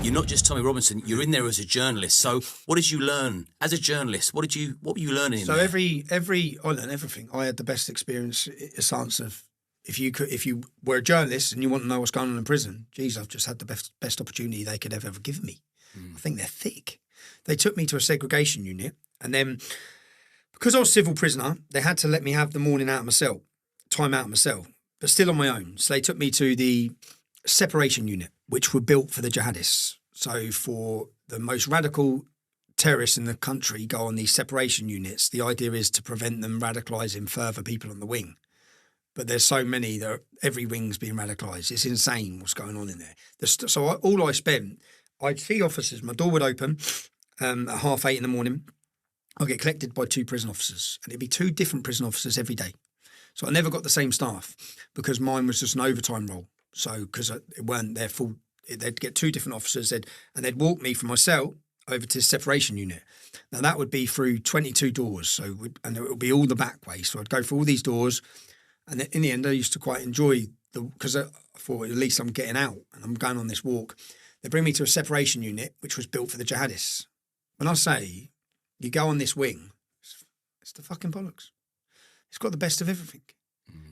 you're not just Tommy Robinson. You're in there as a journalist. So what did you learn as a journalist? What were you learning? In there? I learned everything. I had the best experience. A sense of if you were a journalist and you want to know what's going on in prison, geez, I've just had the best opportunity they could have ever given me. I think they're thick. They took me to a segregation unit, and then because I was civil prisoner, they had to let me have the morning out of my cell, time out of my cell, but still on my own. So they took me to the separation unit, which were built for the jihadists. So for the most radical terrorists in the country go on these separation units. The idea is to prevent them radicalising further people on the wing. But there's so many that every wing's being radicalised. It's insane what's going on in there. I'd see officers, my door would open at 8:30 in the morning. I'd get collected by 2 prison officers, and it'd be 2 different prison officers every day. So I never got the same staff because mine was just an overtime role. So because it weren't their full, they'd get 2 different officers, and they'd walk me from my cell over to the separation unit. Now that would be through 22 doors, and it would be all the back way. So I'd go through all these doors, and in the end, I used to quite enjoy because I thought at least I'm getting out and I'm going on this walk. They bring me to a separation unit, which was built for the jihadists. When I say you go on this wing, it's the fucking bollocks. It's got the best of everything.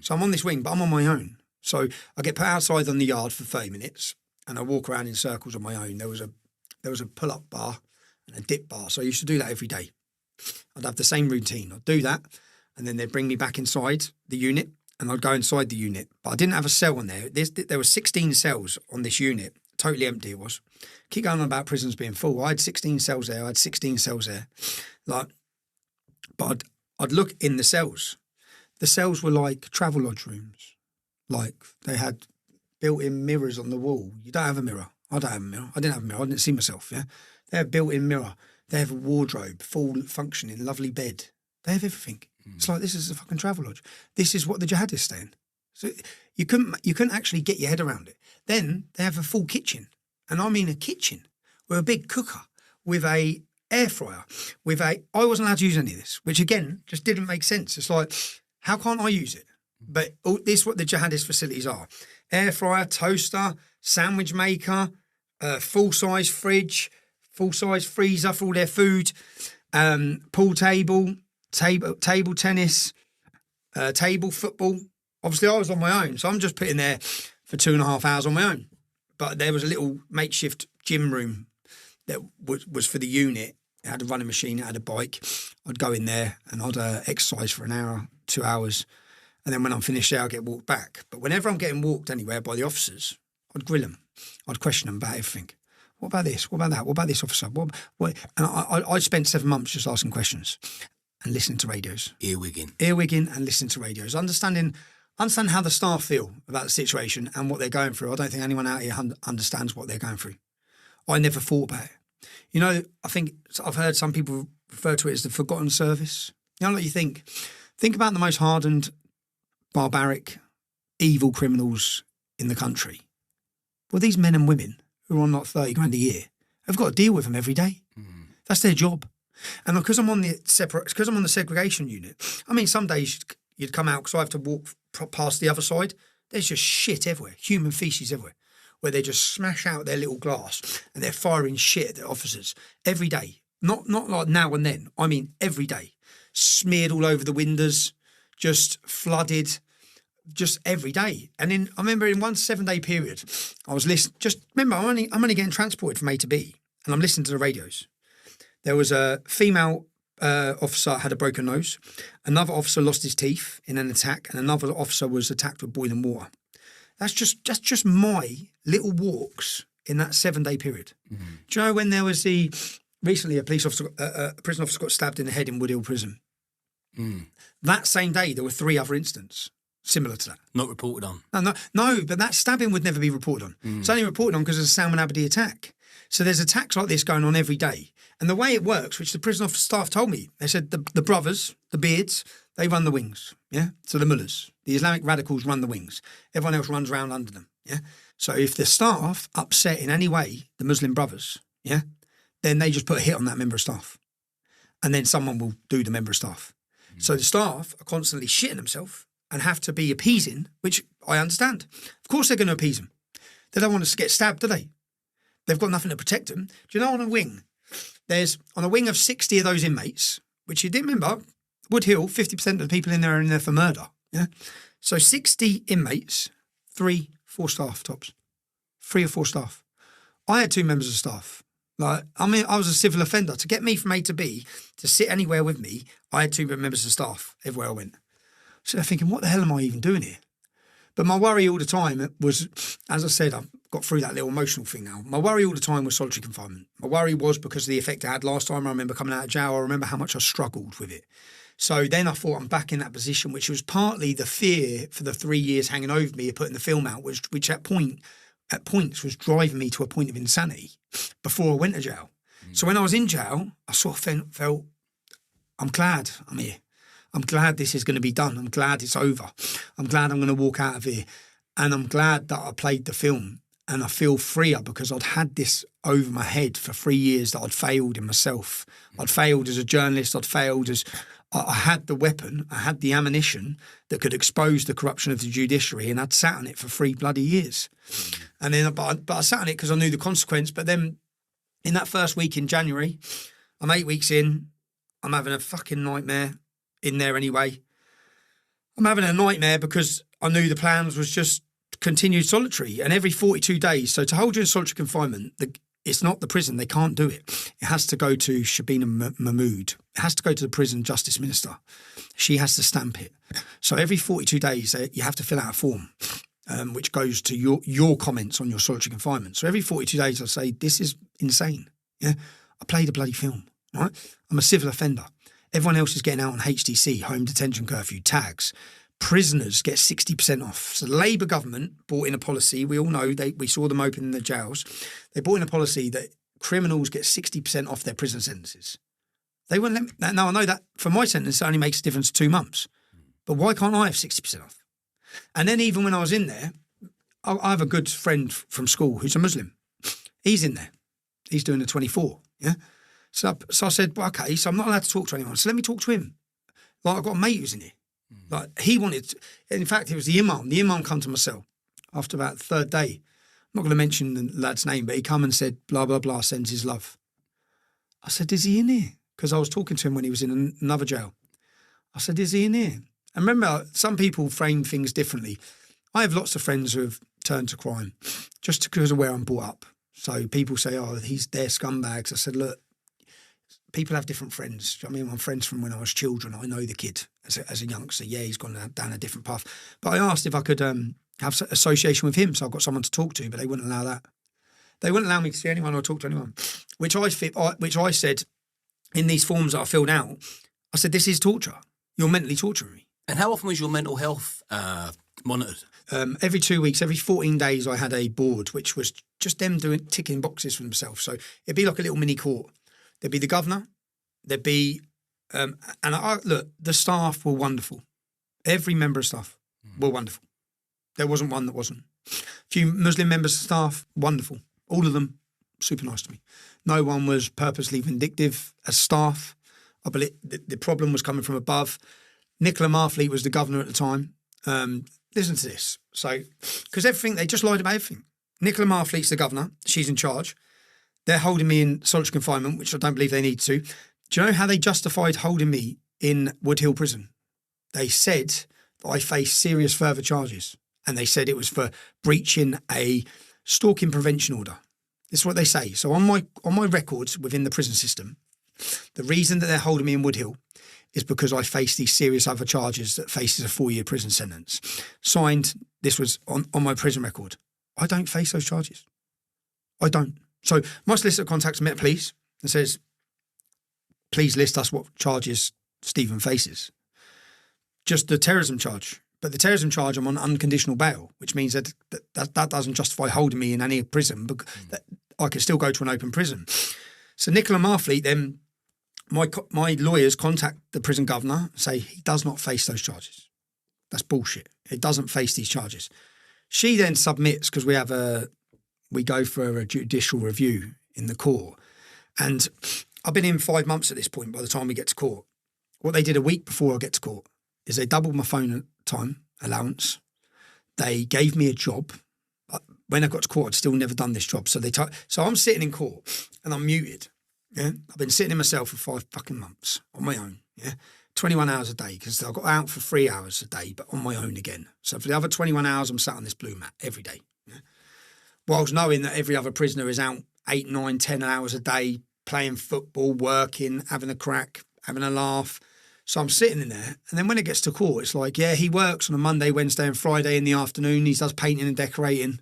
So I'm on this wing, but I'm on my own. So I get put outside on the yard for 30 minutes, and I walk around in circles on my own. There was a pull-up bar and a dip bar, so I used to do that every day. I'd have the same routine. I'd do that, and then they'd bring me back inside the unit, and I'd go inside the unit. But I didn't have a cell on there. There were 16 cells on this unit. Totally empty it was. Keep going on about prisons being full. I had 16 cells there. I had 16 cells there. But I'd look in the cells. The cells were like travel lodge rooms. Like they had built-in mirrors on the wall. You don't have a mirror. I don't have a mirror. I didn't have a mirror. I didn't see myself, yeah? They have a built-in mirror. They have a wardrobe, full functioning, lovely bed. They have everything. It's like this is a fucking travel lodge. This is what the jihadists stay in. So you couldn't actually get your head around it. Then they have a full kitchen, and I mean a kitchen with a big cooker, with a air fryer, I wasn't allowed to use any of this, which again just didn't make sense. It's like, how can't I use it? But this is what the jihadist facilities are: air fryer, toaster, sandwich maker, full-size fridge, full-size freezer for all their food, pool table tennis, table football. Obviously, I was on my own, so I'm just putting there for 2.5 hours on my own. But there was a little makeshift gym room that was for the unit. It had a running machine, it had a bike. I'd go in there and I'd exercise for an hour, 2 hours. And then when I'm finished there, I'd get walked back. But whenever I'm getting walked anywhere by the officers, I'd grill them. I'd question them about everything. What about this? What about that? What about this officer? What? And I spent 7 months just asking questions and listening to radios. Earwigging and listening to radios. Understand how the staff feel about the situation and what they're going through. I don't think anyone out here understands what they're going through. I never thought about it. You know, I think I've heard some people refer to it as the forgotten service. You know, like you think about the most hardened, barbaric, evil criminals in the country. Well, these men and women who are on like 30 grand a year have got to deal with them every day. That's their job. And because I'm on the segregation unit, I mean, some days you'd come out because I have to walk past the other side. There's just shit everywhere, human feces everywhere, where they just smash out their little glass and they're firing shit at the officers every day. Not like now and then. I mean, every day. Smeared all over the windows, just flooded, just every day. And then I remember in one 7-day period, I was listening. Just remember, I'm only getting transported from A to B, and I'm listening to the radios. There was a female officer had a broken nose. Another officer lost his teeth in an attack, and another officer was attacked with boiling water. That's just my little walks in that 7-day period. Do you know when there was recently a prison officer got stabbed in the head in Woodhill Prison? That same day there were 3 other incidents similar to that. Not reported on. No, but that stabbing would never be reported on. It's only reported on because of the Salman Abedi attack. So there's attacks like this going on every day. And the way it works, which the prison officer staff told me, they said the brothers, the beards, they run the wings, yeah? So the mullahs, the Islamic radicals run the wings. Everyone else runs around under them, yeah? So if the staff upset in any way the Muslim brothers, yeah, then they just put a hit on that member of staff. And then someone will do the member of staff. So the staff are constantly shitting themselves and have to be appeasing, which I understand. Of course they're going to appease them. They don't want us to get stabbed, do they? they've got nothing to protect them. Do you know on a wing, there's on a wing of 60 of those inmates, which you didn't remember, Wood Hill, 50% of the people in there are in there for murder. Yeah. So 60 inmates, 3, 4 staff tops, 3 or 4 staff. I had 2 members of staff. Like, I mean, I was a civil offender. To get me from A to B, to sit anywhere with me, I had 2 members of staff everywhere I went. So they're thinking, what the hell am I even doing here? But my worry all the time was, as I said, I've got through that little emotional thing now. My worry all the time was solitary confinement. My worry was because of the effect I had last time. I remember coming out of jail. I remember how much I struggled with it. So then I thought I'm back in that position, which was partly the fear for the 3 years hanging over me of putting the film out, which at points was driving me to a point of insanity before I went to jail. So when I was in jail, I sort of felt, I'm glad I'm here. I'm glad this is going to be done. I'm glad it's over. I'm glad I'm going to walk out of here. And I'm glad that I played the film. And I feel freer because I'd had this over my head for 3 years that I'd failed in myself. I'd failed as a journalist. I'd failed as... I had the weapon, I had the ammunition that could expose the corruption of the judiciary, and I'd sat on it for 3 bloody years. And then, but I sat on it because I knew the consequence. But then in that first week in January, I'm 8 weeks in, I'm having a fucking nightmare in there anyway. I'm having a nightmare because I knew the plans was just continued solitary. And every 42 days, so to hold you in solitary confinement, it's not the prison. They can't do it. It has to go to Shabina Mahmood. It has to go to the prison justice minister. She has to stamp it. So every 42 days, you have to fill out a form, which goes to your comments on your solitary confinement. So every 42 days, I say, this is insane. Yeah, I played a bloody film, right? I'm a civil offender. Everyone else is getting out on HDC, home detention curfew, tags. Prisoners get 60% off. So the Labour government brought in a policy. We all know, we saw them open in the jails. They brought in a policy that criminals get 60% off their prison sentences. They wouldn't let me. Now, I know that for my sentence, it only makes a difference 2 months. But why can't I have 60% off? And then even when I was in there, I have a good friend from school who's a Muslim. He's in there. He's doing a 24, yeah? So I said, well, okay, so I'm not allowed to talk to anyone. So let me talk to him. Like, I've got a mate who's in here. Like, he wanted, in fact, it was the imam. The imam come to my cell after about the 3rd day. I'm not going to mention the lad's name, but he come and said, blah, blah, blah, sends his love. I said, is he in here? Because I was talking to him when he was in another jail. I said, is he in here? And remember, some people frame things differently. I have lots of friends who have turned to crime just because of where I'm brought up. So people say, oh, they're scumbags. I said, look, people have different friends. I mean, I'm friends from when I was children. I know the kid as a youngster. Yeah, he's gone down a different path. But I asked if I could have association with him, so I've got someone to talk to, but they wouldn't allow that. They wouldn't allow me to see anyone or talk to anyone, which I said in these forms that I filled out, I said, this is torture. You're mentally torturing me. And how often was your mental health monitored? Every 2 weeks, every 14 days, I had a board, which was just them ticking boxes for themselves. So it'd be like a little mini court. There'd be the governor, there'd be, look, the staff were wonderful. Every member of staff were wonderful. There wasn't one that wasn't. A few Muslim members of staff, wonderful. All of them, super nice to me. No one was purposely vindictive as staff. I believe the problem was coming from above. Nicola Marfleet was the governor at the time. Listen to this. So, because they just lied about everything. Nicola Marfleet's the governor. She's in charge. They're holding me in solitary confinement, which I don't believe they need to. Do you know how they justified holding me in Wood Hill Prison? They said that I faced serious further charges. And they said it was for breaching a stalking prevention order. This is what they say. So on my records within the prison system, the reason that they're holding me in Wood Hill is because I faced these serious other charges that faces a 4-year prison sentence. Signed, this was on my prison record. I don't face those charges. I don't. So my solicitor contacts Met Police and says, please list us what charges Stephen faces. Just the terrorism charge. But the terrorism charge, I'm on unconditional bail, which means that doesn't justify holding me in any prison, but that I can still go to an open prison. So Nicola Marfleet, then my lawyers contact the prison governor, say he does not face those charges. That's bullshit. He doesn't face these charges. She then submits, because we go for a judicial review in the court. And I've been in 5 months at this point by the time we get to court. What they did a week before I get to court is they doubled my phone time allowance. They gave me a job. when I got to court, I'd still never done this job. So so I'm sitting in court and I'm muted. Yeah, I've been sitting in my cell for 5 fucking months on my own. Yeah, 21 hours a day because I got out for 3 hours a day, but on my own again. So for the other 21 hours, I'm sat on this blue mat every day. Yeah? Whilst knowing that every other prisoner is out 8, 9, 10 hours a day, playing football, working, having a crack, having a laugh. So I'm sitting in there, and then when it gets to court, it's like, yeah, he works on a Monday, Wednesday and Friday in the afternoon. He does painting and decorating.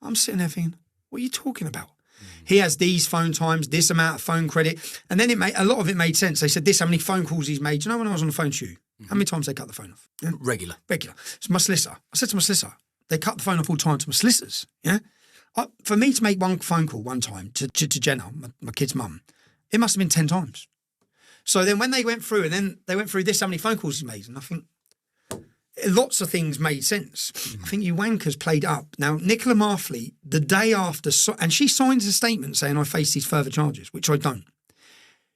I'm sitting there thinking, what are you talking about? He has these phone times, this amount of phone credit. And then a lot of it made sense. They said this, how many phone calls he's made. Do you know when I was on the phone to you, how many times they cut the phone off? Yeah? Regular. So my solicitor, I said to my solicitor, they cut the phone off all the time to my solicitors. Yeah. For me to make one phone call one time to Jenna, my kid's mum, it must have been 10 times. So then when they went through, and then they went through this, how many phone calls he made, and I think lots of things made sense. I think you wankers played up. Now, Nicola Marfley, the day after, and she signs a statement saying I face these further charges, which I don't.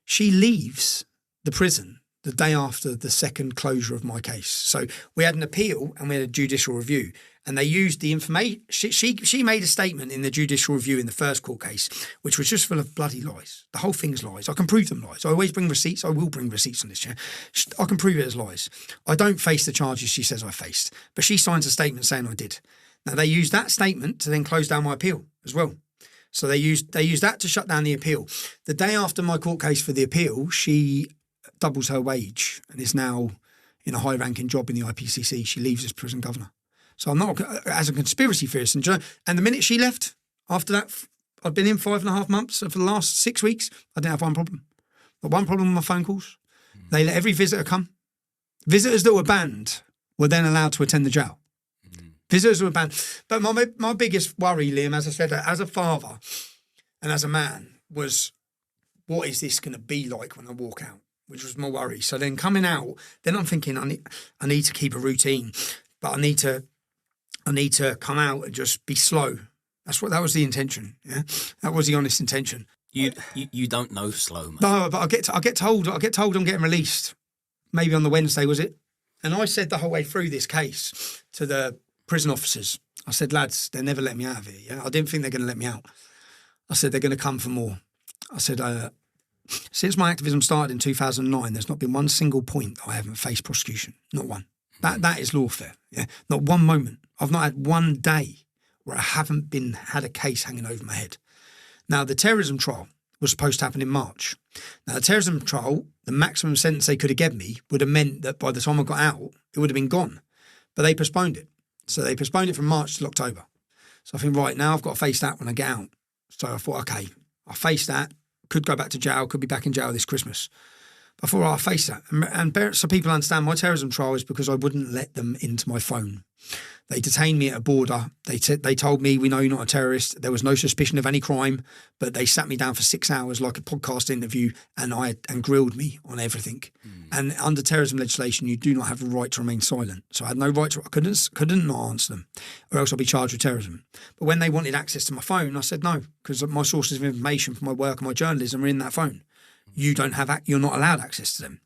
She leaves the prison the day after the second closure of my case. So we had an appeal and we had a judicial review, and they used the information. She made a statement in the judicial review in the first court case, which was just full of bloody lies. The whole thing's lies. I can prove them lies. I always bring receipts. I will bring receipts on this. Yeah? I can prove it as lies. I don't face the charges she says I faced, but she signs a statement saying I did. Now they used that statement to then close down my appeal as well. So they used that to shut down the appeal. The day after my court case for the appeal, she doubles her wage and is now in a high-ranking job in the IPCC. She leaves as prison governor. So I'm not, as a conspiracy theorist, and the minute she left, after that, I'd been in 5.5 months, and for the last 6 weeks, I didn't have one problem. Not one problem with my phone calls. They let every visitor come. Visitors that were banned were then allowed to attend the jail. Visitors were banned. But my biggest worry, Liam, as I said, as a father and as a man, was what is this going to be like when I walk out? Which was my worry. So then coming out, then I'm thinking I need to keep a routine, but I need to come out and just be slow. That was the intention. Yeah, that was the honest intention. You don't know slow, mate. No, but I get told I'm getting released. Maybe on the Wednesday, was it? And I said the whole way through this case to the prison officers, I said, lads, they'll never let me out of here. Yeah, I didn't think they're going to let me out. I said they're going to come for more. I said, since my activism started in 2009, there's not been one single point I haven't faced prosecution. Not one. That is lawfare. Yeah, not one moment. I've not had one day where I haven't had a case hanging over my head. Now, the terrorism trial was supposed to happen in March. Now, the terrorism trial, the maximum sentence they could have given me would have meant that by the time I got out, it would have been gone. But they postponed it. So they postponed it from March till October. So I think, right, now I've got to face that when I get out. So I thought, okay, I'll face that. Could go back to jail, could be back in jail this Christmas. Before I face that. And so people understand, my terrorism trial is because I wouldn't let them into my phone. They detained me at a border. They told me, we know you're not a terrorist. There was no suspicion of any crime, but they sat me down for 6 hours like a podcast interview and grilled me on everything. And under terrorism legislation, you do not have the right to remain silent. So I had no right to, I couldn't not answer them, or else I'd be charged with terrorism. But when they wanted access to my phone, I said no, because my sources of information for my work and my journalism are in that phone. You're not allowed access to them.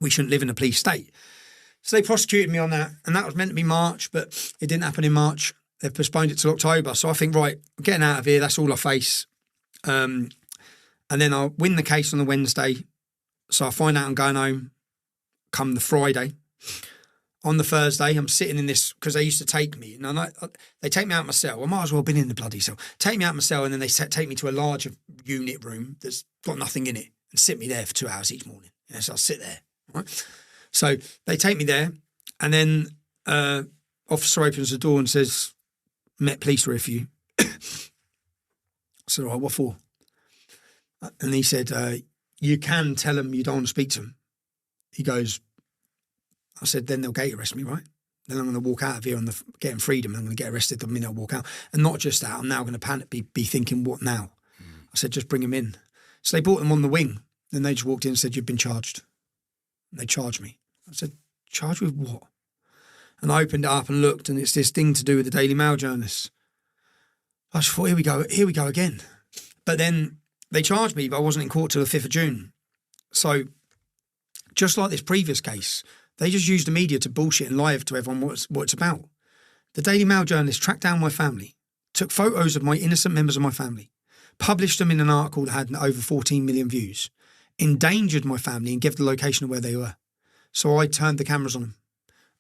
We shouldn't live in a police state. So they prosecuted me on that, and that was meant to be March, but it didn't happen in March. They've postponed it to October. So I think, right, I'm getting out of here. That's all I face. And then I'll win the case on the Wednesday. So I find out I'm going home come the Friday. On the Thursday, I'm sitting in this, because they used to take me. And they take me out of my cell. I might as well have been in the bloody cell. Take me out of my cell, and then they take me to a larger unit room that's got nothing in it and sit me there for 2 hours each morning. Yeah, so I'll sit there, right? So they take me there, and then officer opens the door and says, Met Police with you. I said, all right, what for? And he said, you can tell them you don't want to speak to them. He goes, I said, then they'll gate arrest me, right? Then I'm going to walk out of here on getting freedom, and I'm going to get arrested the minute I walk out. And not just that, I'm now going to panic, be thinking, what now? I said, just bring them in. So they brought them on the wing. Then they just walked in and said, you've been charged. And they charged me. I said, charged with what? And I opened it up and looked, and it's this thing to do with the Daily Mail journalists. I just thought, here we go again. But then they charged me, but I wasn't in court till the 5th of June. So just like this previous case, they just used the media to bullshit and lie to everyone what it's about. The Daily Mail journalists tracked down my family, took photos of my innocent members of my family, published them in an article that had over 14 million views, endangered my family and gave the location of where they were. So I turned the cameras on them.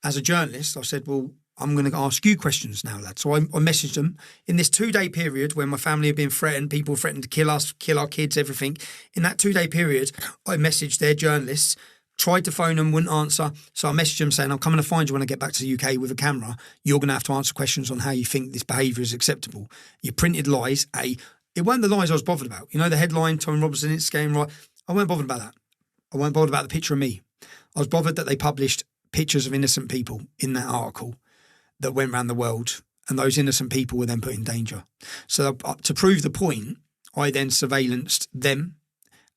As a journalist, I said, well, I'm going to ask you questions now, lad. So I messaged them in this 2-day period when my family had been threatened, people threatened to kill us, kill our kids, everything. In that 2-day period, I messaged their journalists, tried to phone them, wouldn't answer. So I messaged them saying, I'm coming to find you when I get back to the UK with a camera. You're going to have to answer questions on how you think this behaviour is acceptable. You printed lies. It weren't the lies I was bothered about. You know, the headline, Tom Robertson, it's game right. I weren't bothered about that. I weren't bothered about the picture of me. I was bothered that they published pictures of innocent people in that article that went around the world, and those innocent people were then put in danger. So to prove the point, I then surveillanced them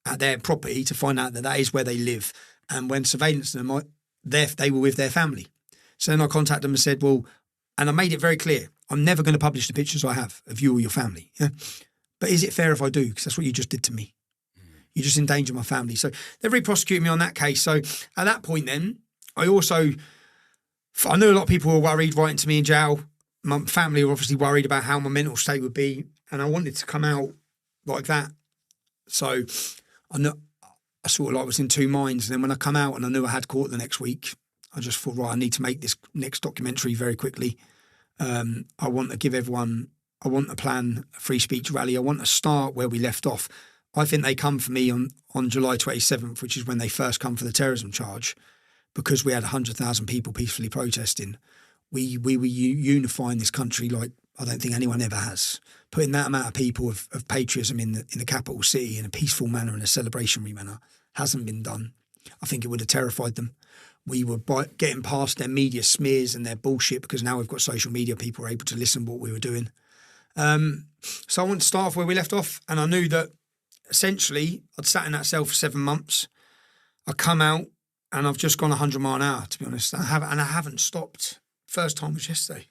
at their property to find out that that is where they live. And when surveillancing them, they were with their family. So then I contacted them and said, well, and I made it very clear, I'm never going to publish the pictures I have of you or your family. Yeah? But is it fair if I do? Because that's what you just did to me. You just endangered my family. So they re-prosecuted me on that case. So at that point then, I knew a lot of people were worried writing to me in jail. My family were obviously worried about how my mental state would be, and I wanted to come out like that. So I sort of like was in two minds. And then when I come out and I knew I had court the next week, I just thought, right, I need to make this next documentary very quickly. I want to give everyone, I want to plan a free speech rally. I want to start where we left off. I think they come for me on July 27th, which is when they first come for the terrorism charge, because we had 100,000 people peacefully protesting. We were unifying this country like I don't think anyone ever has. Putting that amount of people of patriotism in the capital city in a peaceful manner, in a celebrationary manner, hasn't been done. I think it would have terrified them. We were getting past their media smears and their bullshit, because now we've got social media, people are able to listen to what we were doing. So I want to start off where we left off, and I knew that essentially I'd sat in that cell for 7 months. I come out and I've just gone 100 mile an hour, to be honest. I haven't stopped. First time was yesterday.